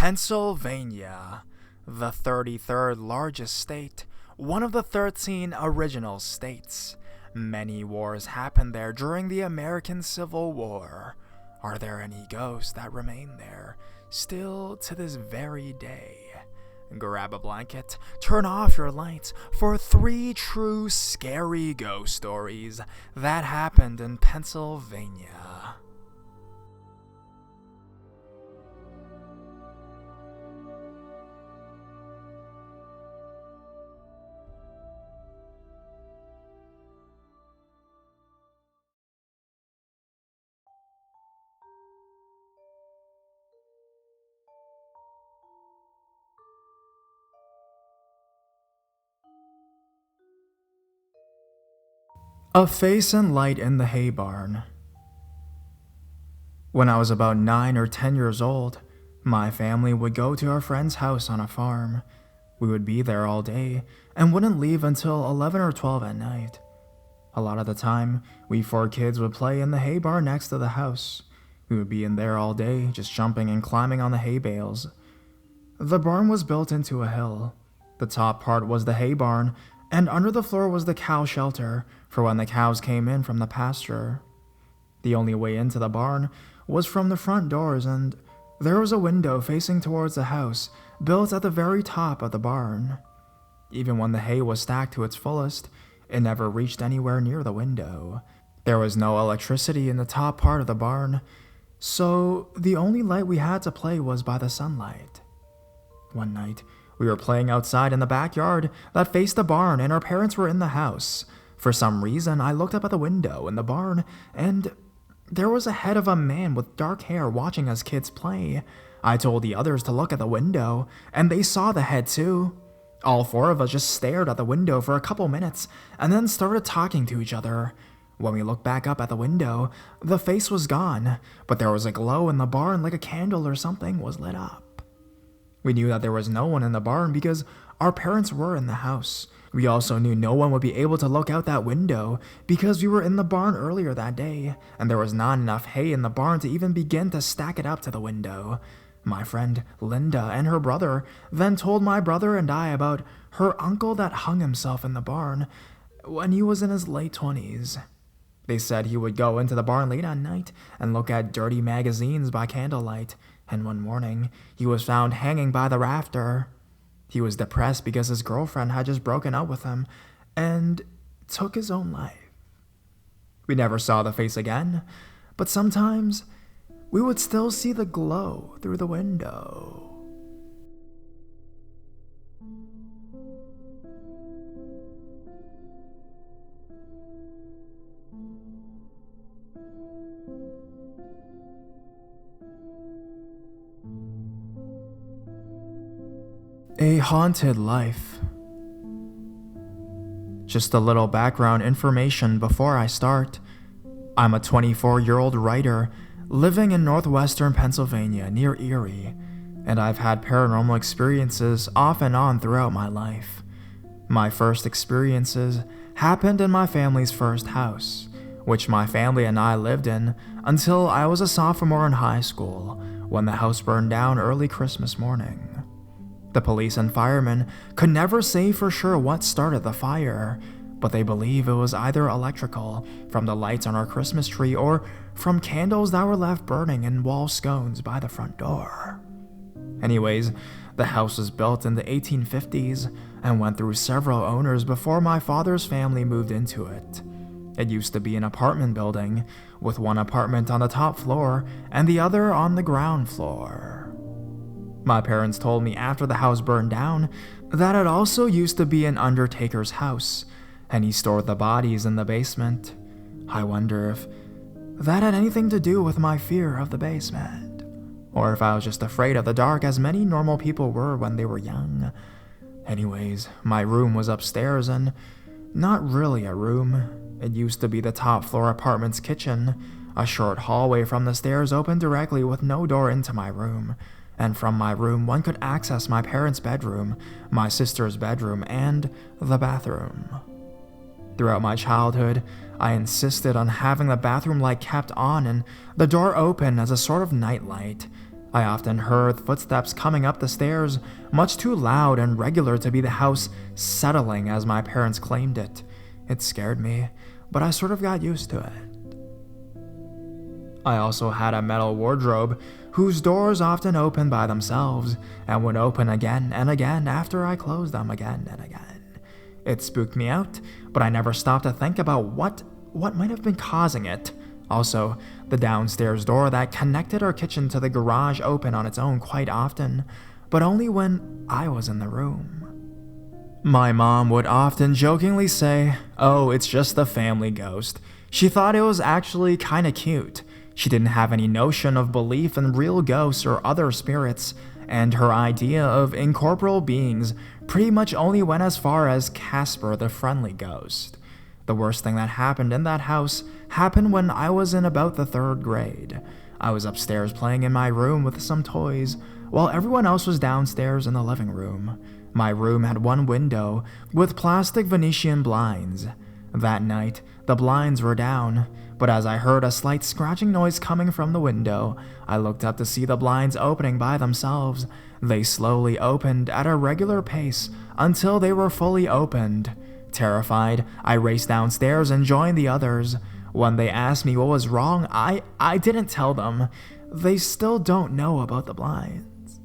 Pennsylvania, the 33rd largest state, one of the 13 original states. Many wars happened there during the American Civil War. Are there any ghosts that remain there, still to this very day? Grab a blanket, turn off your lights for 3 true scary ghost stories that happened in Pennsylvania. A face and light in the hay barn. When I was about 9 or 10 years old, my family would go to our friend's house on a farm. We would be there all day and wouldn't leave until 11 or 12 at night. A lot of the time, we 4 kids would play in the hay barn next to the house. We would be in there all day, just jumping and climbing on the hay bales. The barn was built into a hill. The top part was the hay barn, and under the floor was the cow shelter for when the cows came in from the pasture. The only way into the barn was from the front doors, and there was a window facing towards the house built at the very top of the barn. Even when the hay was stacked to its fullest, it never reached anywhere near the window. There was no electricity in the top part of the barn, so the only light we had to play was by the sunlight. One night, we were playing outside in the backyard that faced the barn, and our parents were in the house. For some reason, I looked up at the window in the barn, and there was a head of a man with dark hair watching us kids play. I told the others to look at the window, and they saw the head too. All 4 of us just stared at the window for a couple minutes, and then started talking to each other. When we looked back up at the window, the face was gone, but there was a glow in the barn like a candle or something was lit up. We knew that there was no one in the barn because our parents were in the house. We also knew no one would be able to look out that window because we were in the barn earlier that day, and there was not enough hay in the barn to even begin to stack it up to the window. My friend Linda and her brother then told my brother and I about her uncle that hung himself in the barn when he was in his late 20s. They said he would go into the barn late at night and look at dirty magazines by candlelight, and one morning, he was found hanging by the rafter. He was depressed because his girlfriend had just broken up with him and took his own life. We never saw the face again, but sometimes we would still see the glow through the window. A haunted life. Just a little background information before I start. I'm a 24-year-old writer living in northwestern Pennsylvania near Erie, and I've had paranormal experiences off and on throughout my life. My first experiences happened in my family's first house, which my family and I lived in until I was a sophomore in high school when the house burned down early Christmas morning. The police and firemen could never say for sure what started the fire, but they believe it was either electrical from the lights on our Christmas tree or from candles that were left burning in wall scones by the front door. Anyways, the house was built in the 1850s and went through several owners before my father's family moved into it. It used to be an apartment building, with one apartment on the top floor and the other on the ground floor. My parents told me after the house burned down that it also used to be an undertaker's house, and he stored the bodies in the basement. I wonder if that had anything to do with my fear of the basement, or if I was just afraid of the dark as many normal people were when they were young. Anyways, my room was upstairs and not really a room. It used to be the top floor apartment's kitchen. A short hallway from the stairs opened directly with no door into my room. And from my room, one could access my parents' bedroom, my sister's bedroom, and the bathroom. Throughout my childhood, I insisted on having the bathroom light kept on and the door open as a sort of nightlight. I often heard footsteps coming up the stairs, much too loud and regular to be the house settling as my parents claimed it. It scared me, but I sort of got used to it. I also had a metal wardrobe whose doors often opened by themselves and would open again and again after I closed them again and again. It spooked me out, but I never stopped to think about what might have been causing it. Also, the downstairs door that connected our kitchen to the garage opened on its own quite often, but only when I was in the room. My mom would often jokingly say, "Oh, it's just the family ghost." She thought it was actually kinda cute. She didn't have any notion of belief in real ghosts or other spirits, and her idea of incorporeal beings pretty much only went as far as Casper the Friendly Ghost. The worst thing that happened in that house happened when I was in about the 3rd grade. I was upstairs playing in my room with some toys, while everyone else was downstairs in the living room. My room had one window with plastic Venetian blinds. That night, the blinds were down, but as I heard a slight scratching noise coming from the window, I looked up to see the blinds opening by themselves. They slowly opened at a regular pace until they were fully opened. Terrified, I raced downstairs and joined the others. When they asked me what was wrong, I didn't tell them. They still don't know about the blinds.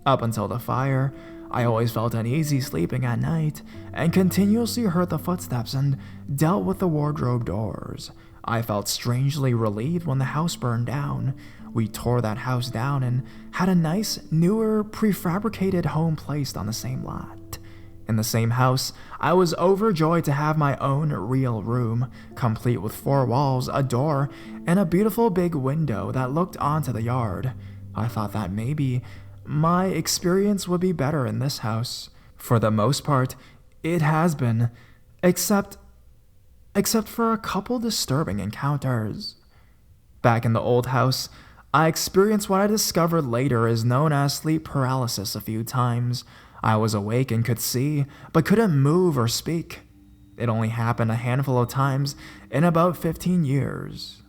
Up until the fire, I always felt uneasy sleeping at night and continuously heard the footsteps and dealt with the wardrobe doors. I felt strangely relieved when the house burned down. We tore that house down and had a nice, newer, prefabricated home placed on the same lot. In the same house, I was overjoyed to have my own real room, complete with 4 walls, a door, and a beautiful big window that looked onto the yard. I thought that maybe my experience would be better in this house. For the most part, it has been, except for a couple disturbing encounters. Back in the old house, I experienced what I discovered later is known as sleep paralysis a few times. I was awake and could see, but couldn't move or speak. It only happened a handful of times in about 15 years.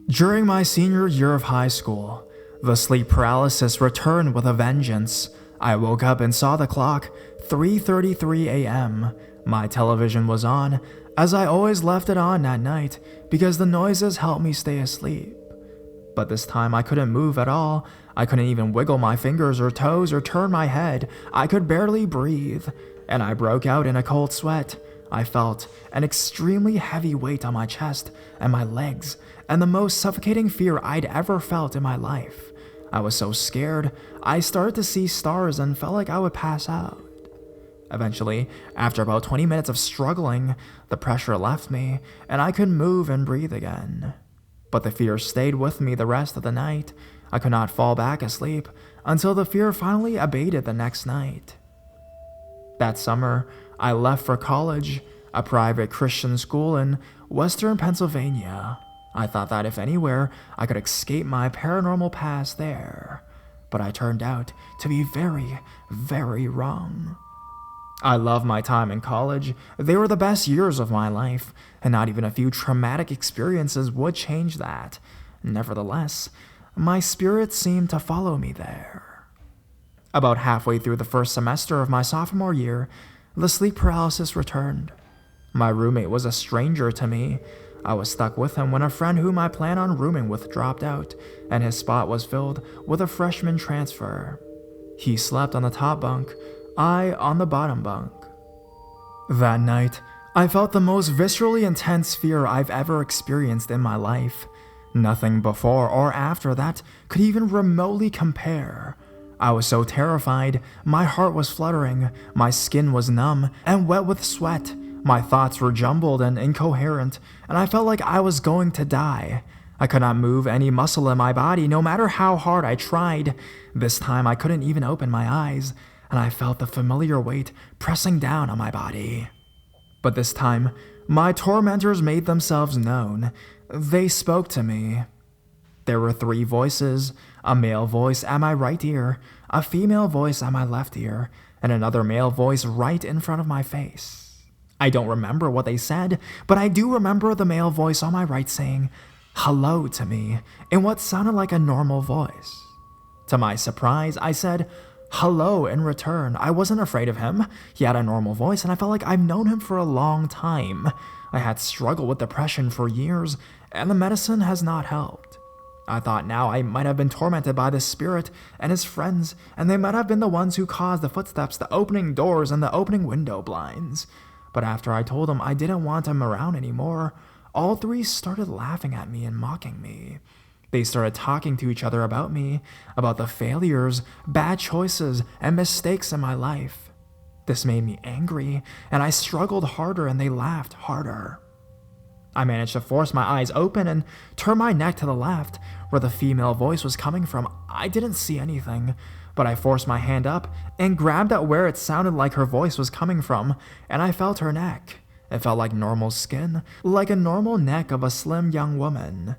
During my senior year of high school, the sleep paralysis returned with a vengeance. I woke up and saw the clock, 3:33 a.m. My television was on, as I always left it on at night because the noises helped me stay asleep. But this time I couldn't move at all. I couldn't even wiggle my fingers or toes or turn my head. I could barely breathe, and I broke out in a cold sweat. I felt an extremely heavy weight on my chest and my legs, and the most suffocating fear I'd ever felt in my life. I was so scared, I started to see stars and felt like I would pass out. Eventually, after about 20 minutes of struggling, the pressure left me, and I could move and breathe again. But the fear stayed with me the rest of the night. I could not fall back asleep until the fear finally abated the next night. That summer, I left for college, a private Christian school in Western Pennsylvania. I thought that if anywhere, I could escape my paranormal past there. But I turned out to be very, very wrong. I loved my time in college. They were the best years of my life, and not even a few traumatic experiences would change that. Nevertheless, my spirit seemed to follow me there. About halfway through the first semester of my sophomore year, the sleep paralysis returned. My roommate was a stranger to me. I was stuck with him when a friend whom I planned on rooming with dropped out, and his spot was filled with a freshman transfer. He slept on the top bunk, I on the bottom bunk. That night, I felt the most viscerally intense fear I've ever experienced in my life. Nothing before or after that could even remotely compare. I was so terrified, my heart was fluttering, my skin was numb and wet with sweat. My thoughts were jumbled and incoherent, and I felt like I was going to die. I could not move any muscle in my body, no matter how hard I tried. This time I couldn't even open my eyes, and I felt the familiar weight pressing down on my body. But this time, my tormentors made themselves known. They spoke to me. There were 3 voices, a male voice at my right ear, a female voice at my left ear, and another male voice right in front of my face. I don't remember what they said, but I do remember the male voice on my right saying, "Hello" to me, in what sounded like a normal voice. To my surprise, I said hello in return. I wasn't afraid of him. He had a normal voice, and I felt like I've known him for a long time. I had struggled with depression for years, and the medicine has not helped. I thought now I might have been tormented by this spirit and his friends, and they might have been the ones who caused the footsteps, the opening doors, and the opening window blinds. But after I told them I didn't want him around anymore, all three started laughing at me and mocking me. They started talking to each other about me, about the failures, bad choices, and mistakes in my life. This made me angry, and I struggled harder, and they laughed harder. I managed to force my eyes open and turn my neck to the left, where the female voice was coming from. I didn't see anything, but I forced my hand up and grabbed at where it sounded like her voice was coming from, and I felt her neck. It felt like normal skin, like a normal neck of a slim young woman.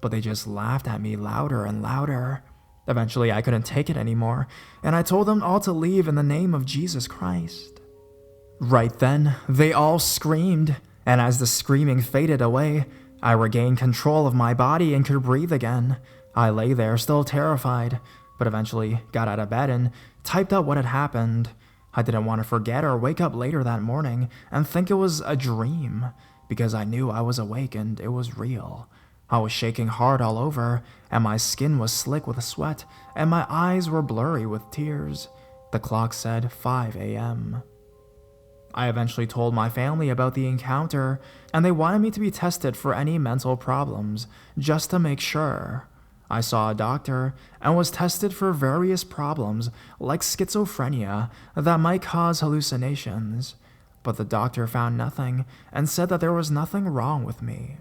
But they just laughed at me louder and louder. Eventually, I couldn't take it anymore, and I told them all to leave in the name of Jesus Christ. Right then, they all screamed, and as the screaming faded away, I regained control of my body and could breathe again. I lay there, still terrified, but eventually got out of bed and typed out what had happened. I didn't want to forget or wake up later that morning and think it was a dream, because I knew I was awake and it was real. I was shaking hard all over, and my skin was slick with sweat, and my eyes were blurry with tears. The clock said 5 a.m. I eventually told my family about the encounter, and they wanted me to be tested for any mental problems, just to make sure. I saw a doctor and was tested for various problems, like schizophrenia, that might cause hallucinations, but the doctor found nothing and said that there was nothing wrong with me.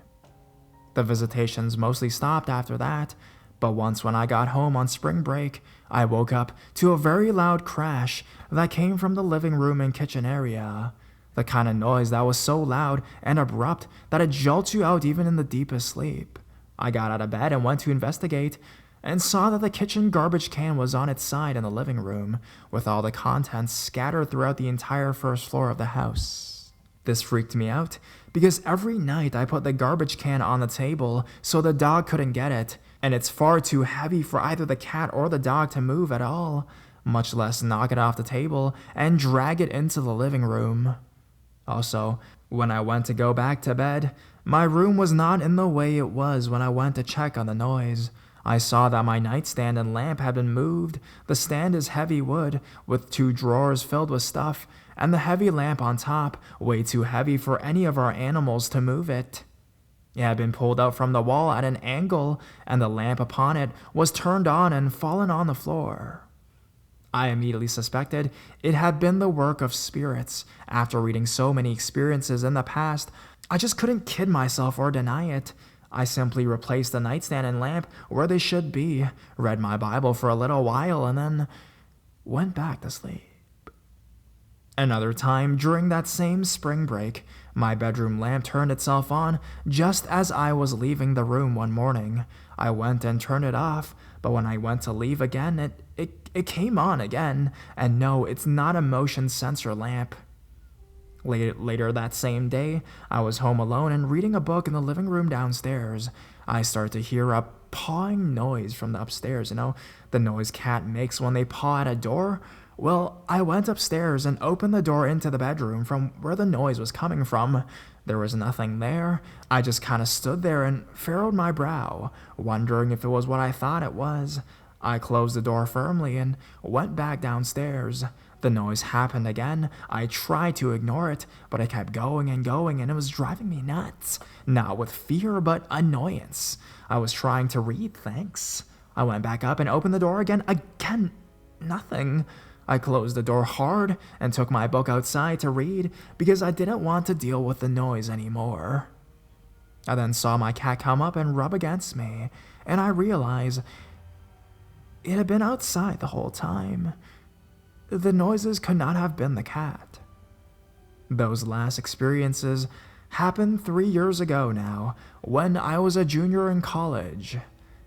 The visitations mostly stopped after that, but once when I got home on spring break, I woke up to a very loud crash that came from the living room and kitchen area. The kind of noise that was so loud and abrupt that it jolts you out even in the deepest sleep. I got out of bed and went to investigate, and saw that the kitchen garbage can was on its side in the living room, with all the contents scattered throughout the entire first floor of the house. This freaked me out, because every night I put the garbage can on the table so the dog couldn't get it, and it's far too heavy for either the cat or the dog to move at all, much less knock it off the table and drag it into the living room. Also, when I went to go back to bed, my room was not in the way it was when I went to check on the noise. I saw that my nightstand and lamp had been moved. The stand is heavy wood, with 2 drawers filled with stuff, and the heavy lamp on top, way too heavy for any of our animals to move it. It had been pulled out from the wall at an angle, and the lamp upon it was turned on and fallen on the floor. I immediately suspected it had been the work of spirits. After reading so many experiences in the past, I just couldn't kid myself or deny it. I simply replaced the nightstand and lamp where they should be, read my Bible for a little while, and then went back to sleep. Another time, during that same spring break, my bedroom lamp turned itself on just as I was leaving the room one morning. I went and turned it off, but when I went to leave again, it came on again, and no, it's not a motion sensor lamp. Later that same day, I was home alone and reading a book in the living room downstairs. I started to hear a pawing noise from the upstairs, the noise cat makes when they paw at a door. Well, I went upstairs and opened the door into the bedroom from where the noise was coming from. There was nothing there. I just kind of stood there and furrowed my brow, wondering if it was what I thought it was. I closed the door firmly and went back downstairs. The noise happened again. I tried to ignore it, but it kept going, and it was driving me nuts. Not with fear, but annoyance. I was trying to read, thanks. I went back up and opened the door again. Again, nothing. I closed the door hard and took my book outside to read because I didn't want to deal with the noise anymore. I then saw my cat come up and rub against me, and I realized it had been outside the whole time. The noises could not have been the cat. Those last experiences happened 3 years ago now, when I was a junior in college.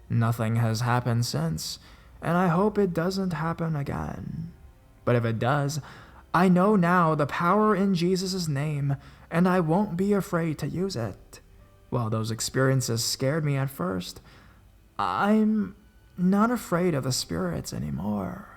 Nothing has happened since, and I hope it doesn't happen again. But if it does, I know now the power in Jesus' name, and I won't be afraid to use it. While those experiences scared me at first, I'm not afraid of the spirits anymore.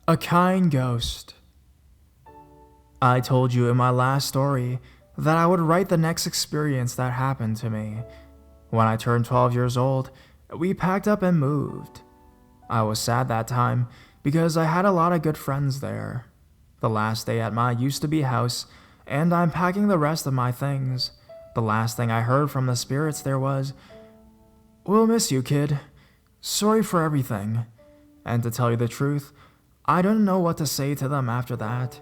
A kind ghost. I told you in my last story that I would write the next experience that happened to me. When I turned 12 years old, we packed up and moved. I was sad that time because I had a lot of good friends there. The last day at my used-to-be house, and I'm packing the rest of my things. The last thing I heard from the spirits there was, "We'll miss you, kid. Sorry for everything." And to tell you the truth, I don't know what to say to them after that.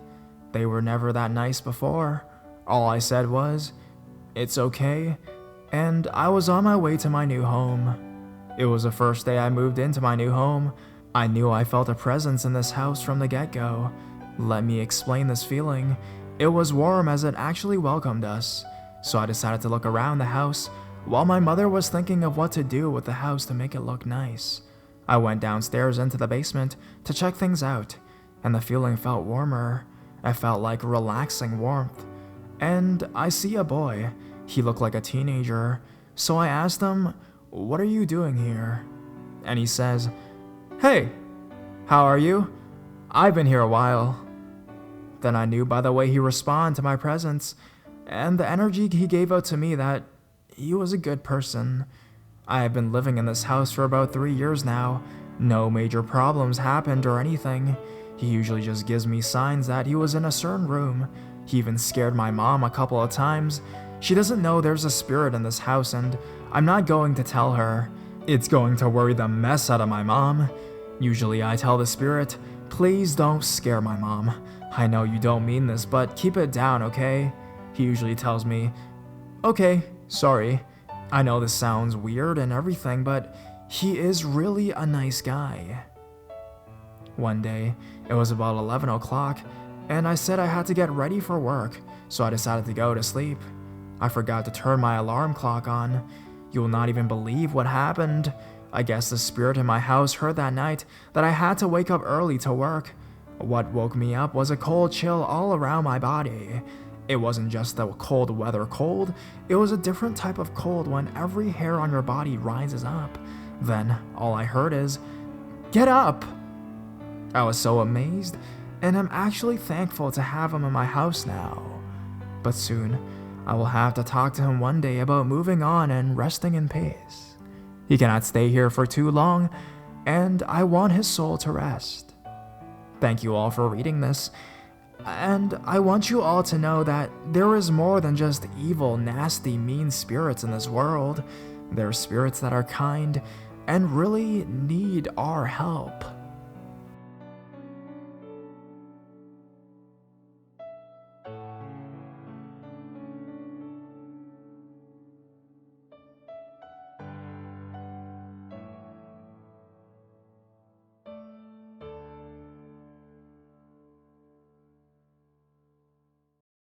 They were never that nice before. All I said was, "It's okay," and I was on my way to my new home. It was the first day I moved into my new home. I knew I felt a presence in this house from the get-go. Let me explain this feeling. It was warm as it actually welcomed us, so I decided to look around the house while my mother was thinking of what to do with the house to make it look nice. I went downstairs into the basement to check things out, and the feeling felt warmer. It felt like relaxing warmth. And I see a boy. He looked like a teenager, so I asked him, "What are you doing here?" And he says, "Hey, how are you? I've been here a while." Then I knew by the way he responded to my presence and the energy he gave out to me that he was a good person. I have been living in this house for about 3 years now. No major problems happened or anything. He usually just gives me signs that he was in a certain room. He even scared my mom a couple of times. She doesn't know there's a spirit in this house, and I'm not going to tell her. It's going to worry the mess out of my mom. Usually I tell the spirit, "Please don't scare my mom. I know you don't mean this, but keep it down, okay?" He usually tells me, "Okay, sorry. I know this sounds weird and everything, but he is really a nice guy." One day, it was about 11 o'clock, and I said I had to get ready for work, so I decided to go to sleep. I forgot to turn my alarm clock on. You will not even believe what happened. I guess the spirit in my house heard that night that I had to wake up early to work. What woke me up was a cold chill all around my body. It wasn't just the cold weather cold, it was a different type of cold when every hair on your body rises up. Then all I heard is, "Get up!" I was so amazed, and I'm actually thankful to have him in my house now. But soon, I will have to talk to him one day about moving on and resting in peace. He cannot stay here for too long, and I want his soul to rest. Thank you all for reading this, and I want you all to know that there is more than just evil, nasty, mean spirits in this world. There are spirits that are kind and really need our help.